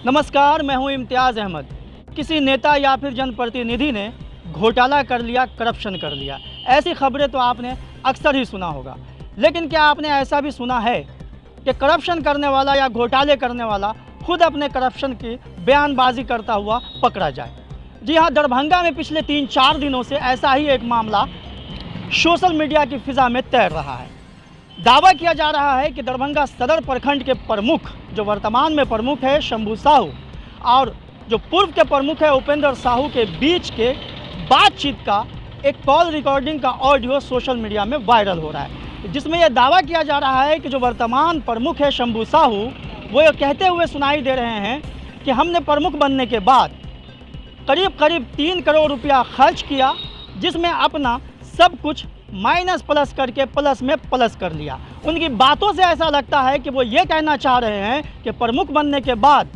नमस्कार, मैं हूं इम्तियाज़ अहमद। किसी नेता या फिर जनप्रतिनिधि ने घोटाला कर लिया, करप्शन कर लिया, ऐसी खबरें तो आपने अक्सर ही सुना होगा। लेकिन क्या आपने ऐसा भी सुना है कि करप्शन करने वाला या घोटाले करने वाला खुद अपने करप्शन की बयानबाजी करता हुआ पकड़ा जाए? जी हाँ, दरभंगा में पिछले 3-4 दिनों से ऐसा ही एक मामला सोशल मीडिया की फिज़ा में तैर रहा है। दावा किया जा रहा है कि दरभंगा सदर प्रखंड के प्रमुख, जो वर्तमान में प्रमुख है शंभू साहू, और जो पूर्व के प्रमुख है उपेंद्र साहू के बीच के बातचीत का एक कॉल रिकॉर्डिंग का ऑडियो सोशल मीडिया में वायरल हो रहा है, जिसमें यह दावा किया जा रहा है कि जो वर्तमान प्रमुख है शंभू साहू, वो ये कहते हुए सुनाई दे रहे हैं कि हमने प्रमुख बनने के बाद करीब 3 करोड़ रुपया खर्च किया, जिसमें अपना सब कुछ माइनस प्लस करके प्लस में प्लस कर लिया। उनकी बातों से ऐसा लगता है कि वो ये कहना चाह रहे हैं कि प्रमुख बनने के बाद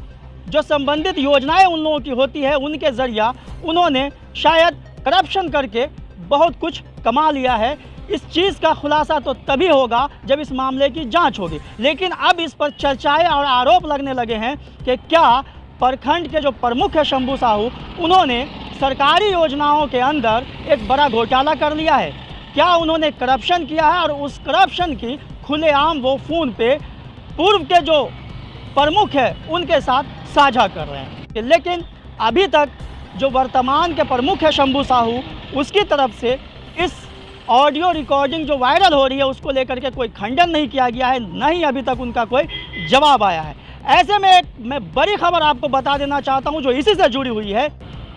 जो संबंधित योजनाएं उन लोगों की होती है, उनके ज़रिया उन्होंने शायद करप्शन करके बहुत कुछ कमा लिया है। इस चीज़ का खुलासा तो तभी होगा जब इस मामले की जांच होगी। लेकिन अब इस पर चर्चाएं और आरोप लगने लगे हैं कि क्या प्रखंड के जो प्रमुख है शंभू साहू, उन्होंने सरकारी योजनाओं के अंदर एक बड़ा घोटाला कर लिया है, क्या उन्होंने करप्शन किया है, और उस करप्शन की खुलेआम वो फ़ोन पे पूर्व के जो प्रमुख है उनके साथ साझा कर रहे हैं। लेकिन अभी तक जो वर्तमान के प्रमुख है शंभू साहू, उसकी तरफ से इस ऑडियो रिकॉर्डिंग जो वायरल हो रही है उसको लेकर के कोई खंडन नहीं किया गया है, न ही अभी तक उनका कोई जवाब आया है। ऐसे में मैं बड़ी खबर आपको बता देना चाहता हूं जो इसी से जुड़ी हुई है।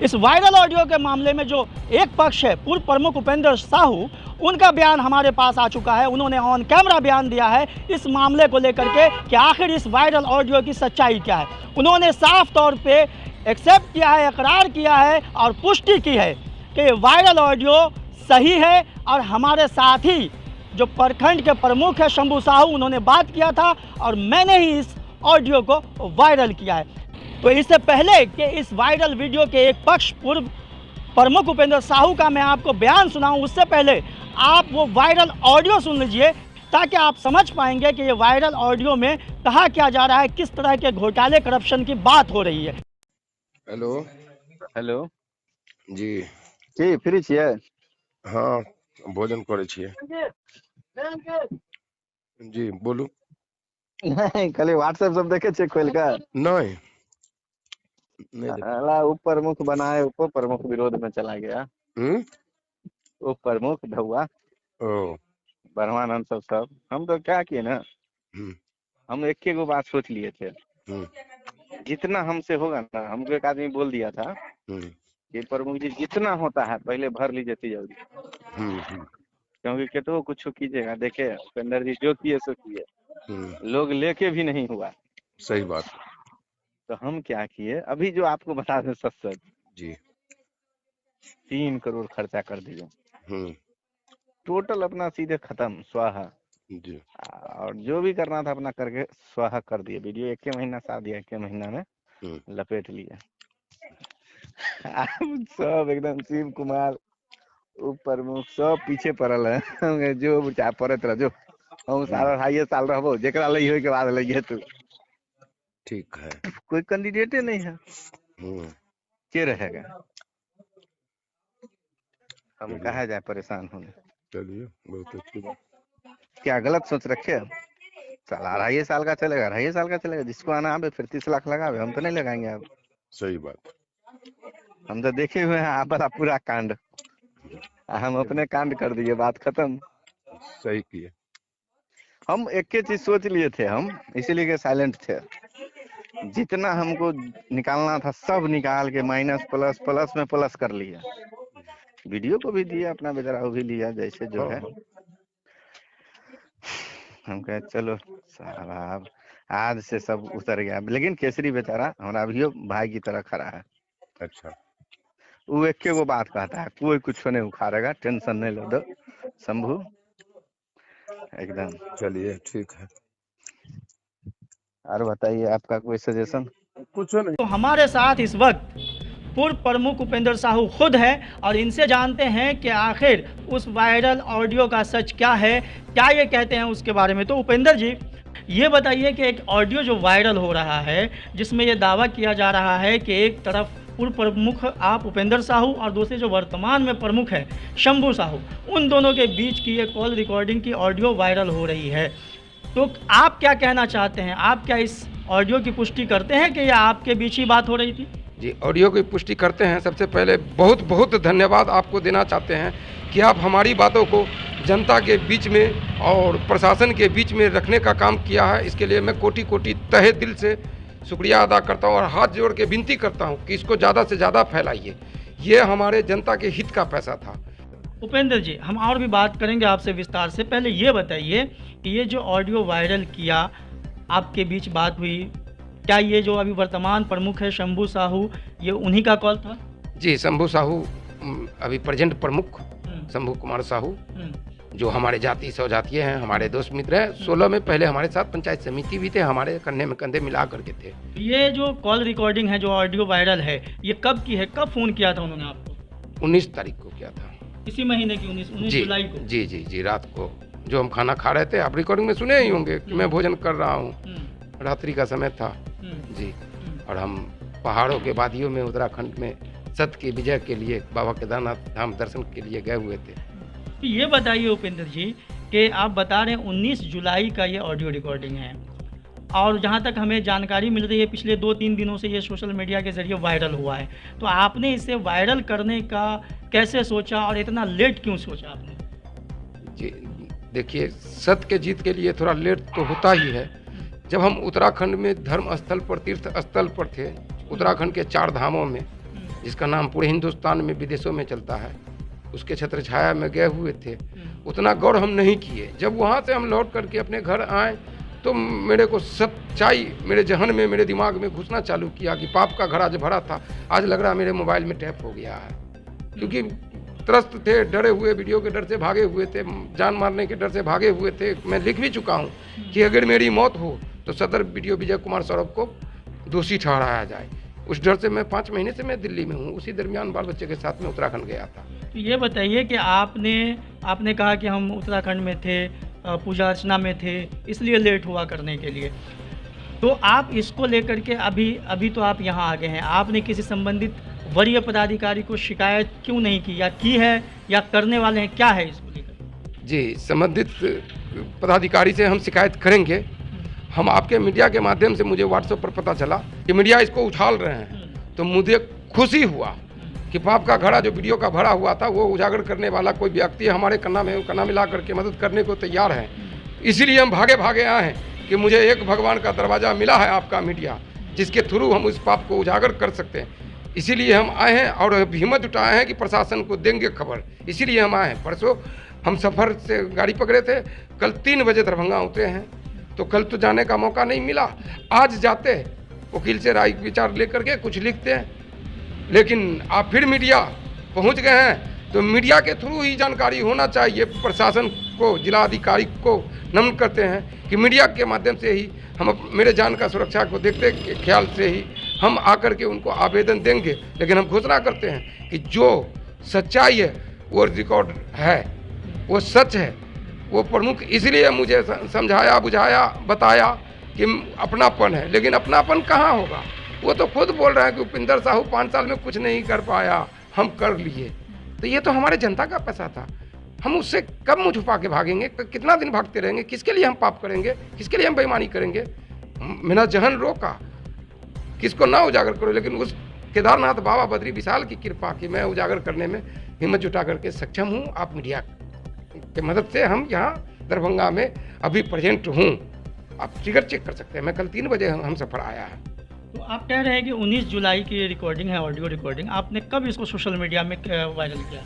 इस वायरल ऑडियो के मामले में जो एक पक्ष है पूर्व प्रमुख उपेंद्र साहू, उनका बयान हमारे पास आ चुका है। उन्होंने ऑन कैमरा बयान दिया है इस मामले को लेकर के कि आखिर इस वायरल ऑडियो की सच्चाई क्या है। उन्होंने साफ तौर पे एक्सेप्ट किया है, इकरार किया है और पुष्टि की है कि वायरल ऑडियो सही है, और हमारे साथ ही जो प्रखंड के प्रमुख है शंभू साहू, उन्होंने बात किया था और मैंने ही इस ऑडियो को वायरल किया है। तो इससे पहले कि इस वायरल वीडियो के एक पक्ष पूर्व प्रमुख उपेंद्र साहू का मैं आपको बयान सुनाऊं, उससे पहले आप वो वायरल ऑडियो सुन लीजिए, ताकि आप समझ पाएंगे कि ये वायरल ऑडियो में कहा क्या जा रहा है, किस तरह के घोटाले करप्शन की बात हो रही है। हेलो हेलो जी। जी, फ्री छियै? हाँ, भोजन करे छियै। जी बोलू। नहीं, खाली व्हाट्सएप सब देखे छियै खोल के? नहीं नहीं देखा। साला उप प्रमुख बनाए, उप प्रमुख विरोध में चला गया। उप प्रमुख ढौआ ओ ब्रह्मानंद सब हम तो क्या किए ना, हम एक ही गो बात सोच लिए थे, जितना हमसे होगा ना। हमको एक आदमी बोल दिया था कि प्रमुख जी जितना होता है पहले भर लीजिए तिजोरी, क्योंकि कितो कुछ कीजिएगा। देखे उपेंद्र जी जो किए सो किए, लोग लेके भी नहीं हुआ। सही बात। तो हम क्या किए, अभी जो आपको बता दें सच जी 3 करोड़ खर्चा कर दिए, टोटल अपना सीधे खत्म, स्वाहा जी। और जो भी करना था अपना करके स्वाहा कर दिए। वीडियो 1 महीना साथ दिया, 1 महीना में लपेट लिए। सब एकदम शिव कुमार उप प्रमुख सब पीछे पड़ल है। जो चाहे पड़त रह, जो हम सारा 2.5 साल रहबो, जेकरा लई होय के बाद लइए तू। ठीक है। कोई कैंडिडेटे नहीं है, के रहेगा? हम कहा जाए परेशान होने। चलिए, बहुत अच्छी बात। क्या गलत सोच रखे? साला 2.5 साल का चलेगा, 2.5 साल का चलेगा। जिसको आना आवे फिर 30 लाख लगावे, हम तो नहीं लगाएंगे। अब सही बात। हम तो देखे हुए हैं आपका पूरा कांड, हम अपने कांड कर दिए, बात खत्म। सही किए। हम एक ही चीज सोच लिए थे, हम इसीलिए के साइलेंट थे। जितना हमको निकालना था सब निकाल के माइनस प्लस प्लस में प्लस कर लिया। वीडियो को भी दिया, अपना बेचारा भी लिया, जैसे जो है। हम कहे चलो साहब आज से सब उतर गया। लेकिन केसरी बेचारा हमारा अभी भाई की तरह खड़ा है। अच्छा। वो एक गो बात कहता है, कोई कुछ नहीं उखाड़ेगा, टेंशन नहीं लो दो शंभू एकदम। चलिए ठीक है। और बताइए आपका कोई सजेशन? कुछ नहीं। तो हमारे साथ इस वक्त पूर्व प्रमुख उपेंद्र साहू खुद है, और इनसे जानते हैं कि आखिर उस वायरल ऑडियो का सच क्या है, क्या ये कहते हैं उसके बारे में। तो उपेंद्र जी, ये बताइए कि एक ऑडियो जो वायरल हो रहा है जिसमें ये दावा किया जा रहा है कि एक तरफ पूर्व प्रमुख आप उपेंद्र साहू और दूसरे जो वर्तमान में प्रमुख हैं शंभू साहू, उन दोनों के बीच की ये कॉल रिकॉर्डिंग की ऑडियो वायरल हो रही है। तो आप क्या कहना चाहते हैं? आप क्या इस ऑडियो की पुष्टि करते हैं कि ये आपके बीच ही बात हो रही थी? जी, ऑडियो की पुष्टि करते हैं। सबसे पहले बहुत बहुत धन्यवाद आपको देना चाहते हैं कि आप हमारी बातों को जनता के बीच में और प्रशासन के बीच में रखने का काम किया है। इसके लिए मैं कोटि कोटि तहे दिल से शुक्रिया अदा करता हूं और हाथ जोड़ के विनती करता हूं कि इसको ज़्यादा से ज़्यादा फैलाइए। ये हमारे जनता के हित का पैसा था। उपेंद्र जी, हम और भी बात करेंगे आपसे विस्तार से। पहले ये बताइए कि ये जो ऑडियो वायरल किया, आपके बीच बात हुई, क्या ये जो अभी वर्तमान प्रमुख है शंभू साहू, ये उन्हीं का कॉल था? जी, शंभू साहू अभी प्रेजेंट प्रमुख शंभू कुमार साहू, जो हमारे जाति स्वजातीय हैं, हमारे दोस्त मित्र हैं। 16 में पहले हमारे साथ पंचायत समिति भी थे, हमारे कंधे में कंधे मिला करके थे। ये जो कॉल रिकॉर्डिंग है, जो ऑडियो वायरल है, ये कब की है? कब फ़ोन किया था उन्होंने आपको? 19 तारीख को किया था, इसी महीने की 19 जुलाई को। जी जी जी, रात को जो हम खाना खा रहे थे, आप रिकॉर्डिंग में सुने ही होंगे कि मैं भोजन कर रहा हूँ, रात्रि का समय था जी, और हम पहाड़ों के वादियों में उत्तराखंड में सत्य की विजय के लिए बाबा केदारनाथ धाम दर्शन के लिए गए हुए थे। तो ये बताइए उपेंद्र जी कि आप बता रहे हैं 19 जुलाई का ये ऑडियो रिकॉर्डिंग है, और जहाँ तक हमें जानकारी मिल रही है पिछले 2-3 दिनों से ये सोशल मीडिया के ज़रिए वायरल हुआ है। तो आपने इसे वायरल करने का कैसे सोचा और इतना लेट क्यों सोचा आपने? जी देखिए, सत्य के जीत के लिए थोड़ा लेट तो होता ही है। जब हम उत्तराखंड में धर्म स्थल पर, तीर्थ स्थल पर थे, उत्तराखंड के 4 धामों में, जिसका नाम पूरे हिंदुस्तान में विदेशों में चलता है, उसके छत्र छाया में गए हुए थे, उतना गौर हम नहीं किए। जब वहाँ से हम लौट करके अपने घर आए तो मेरे को सच्चाई मेरे जहन में, मेरे दिमाग में घुसना चालू किया कि पाप का घड़ा जो भरा था, आज लग रहा मेरे मोबाइल में टैप हो गया है। क्योंकि त्रस्त थे, डरे हुए, वीडियो के डर से भागे हुए थे, जान मारने के डर से भागे हुए थे। मैं लिख भी चुका हूँ कि अगर मेरी मौत हो तो सदर वीडियो विजय कुमार सौरभ को दोषी ठहराया जाए। उस डर से मैं 5 महीने से मैं दिल्ली में हूँ। उसी दरमियान बाल बच्चे के साथ में उत्तराखंड गया था। तो ये बताइए कि आपने कहा कि हम उत्तराखंड में थे, पूजा अर्चना में थे, इसलिए लेट हुआ करने के लिए। तो आप इसको लेकर के अभी तो आप यहाँ आ गए हैं, आपने किसी संबंधित वरीय पदाधिकारी को शिकायत क्यों नहीं की, या की है या करने वाले हैं, क्या है इसको लेकर? जी, संबंधित पदाधिकारी से हम शिकायत करेंगे। हम आपके मीडिया के माध्यम से, मुझे व्हाट्सएप पर पता चला कि मीडिया इसको उछाल रहे हैं, तो मुझे खुशी हुआ कि पाप का घड़ा जो वीडियो का भरा हुआ था वो उजागर करने वाला कोई व्यक्ति हमारे कन्ना मिला करके मदद करने को तैयार है। इसीलिए हम भागे भागे आए हैं कि मुझे एक भगवान का दरवाज़ा मिला है, आपका मीडिया, जिसके थ्रू हम उस पाप को उजागर कर सकते हैं। इसीलिए हम आए हैं और हिम्मत जुटाए हैं कि प्रशासन को देंगे खबर। इसीलिए हम आए हैं। परसों हम सफ़र से गाड़ी पकड़े थे, कल 3 बजे दरभंगा उतरे हैं, तो कल तो जाने का मौका नहीं मिला। आज जाते, वकील से राय विचार लेकर के कुछ लिखते हैं, लेकिन आप फिर मीडिया पहुंच गए हैं, तो मीडिया के थ्रू ही जानकारी होना चाहिए। प्रशासन को, जिला अधिकारी को नमन करते हैं कि मीडिया के माध्यम से ही हम मेरे जान का सुरक्षा को देखते के ख्याल से ही हम आकर के उनको आवेदन देंगे। लेकिन हम घोषणा करते हैं कि जो सच्चाई है वो रिकॉर्ड है, वो सच है, वो प्रमुख इसलिए मुझे समझाया, बुझाया, बताया कि अपनापन है। लेकिन अपनापन कहाँ होगा? वो तो खुद बोल रहे हैं कि उपेंद्र साहू 5 साल में कुछ नहीं कर पाया, हम कर लिए। तो ये तो हमारे जनता का पैसा था, हम उससे कब मुँह छुपा के भागेंगे? कितना दिन भागते रहेंगे? किसके लिए हम पाप करेंगे? किसके लिए हम बेईमानी करेंगे? मेरा जहन रोका, किसको ना उजागर करो, लेकिन उस केदारनाथ बाबा बद्री विशाल की कृपा कि मैं उजागर करने में हिम्मत जुटा करके सक्षम हूँ। आप मीडिया की मदद से हम यहाँ दरभंगा में अभी प्रेजेंट हूँ। आप टिकट चेक कर सकते हैं। मैं कल 3 बजे हम सफ़र आया है। तो आप कह रहे हैं कि 19 जुलाई की रिकॉर्डिंग है, ऑडियो रिकॉर्डिंग, आपने कब इसको सोशल मीडिया में वायरल किया?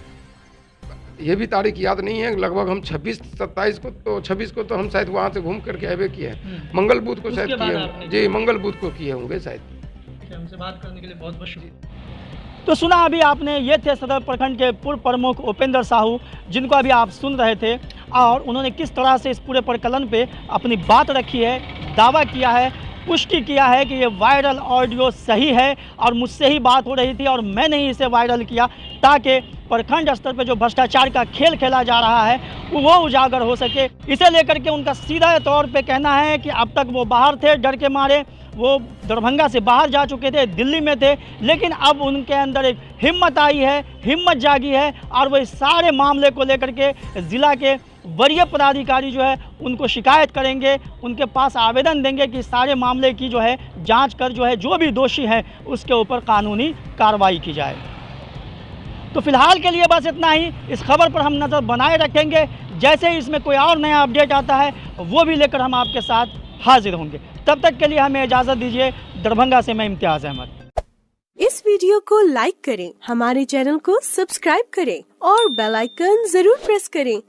ये भी तारीख याद नहीं है, लगभग हम 26-27 को, तो 26 को तो हम शायद वहाँ से घूम करके आए किए हैं। मंगल बुध को शायद किए होंगे। जी, मंगल बुध को किए होंगे शायद। हमसे बात करने के लिए बहुत बहुत शुक्रिया। तो सुना अभी आपने, ये थे सदर प्रखंड के पूर्व प्रमुख उपेंद्र साहू, जिनको अभी आप सुन रहे थे, और उन्होंने किस तरह से इस पूरे प्रकरण पे अपनी बात रखी है, दावा किया है पुष्टि किया है कि ये वायरल ऑडियो सही है और मुझसे ही बात हो रही थी और मैंने ही इसे वायरल किया ताकि प्रखंड स्तर पर जो भ्रष्टाचार का खेल खेला जा रहा है वो उजागर हो सके। इसे लेकर के उनका सीधा तौर पे कहना है कि अब तक वो बाहर थे, डर के मारे वो दरभंगा से बाहर जा चुके थे, दिल्ली में थे, लेकिन अब उनके अंदर एक हिम्मत आई है, हिम्मत जागी है और वो इस सारे मामले को लेकर के ज़िला के वरीय पदाधिकारी जो है उनको शिकायत करेंगे, उनके पास आवेदन देंगे कि सारे मामले की जो है जांच कर जो है जो भी दोषी है उसके ऊपर कानूनी कार्रवाई की जाए। तो फिलहाल के लिए बस इतना ही। इस खबर पर हम नज़र बनाए रखेंगे, जैसे ही इसमें कोई और नया अपडेट आता है वो भी लेकर हम आपके साथ हाजिर होंगे। तब तक के लिए हमें इजाज़त दीजिए। दरभंगा से मैं इम्तियाज़ अहमद। इस वीडियो को लाइक करें, हमारे चैनल को सब्सक्राइब करें और बेल आइकन जरूर प्रेस करें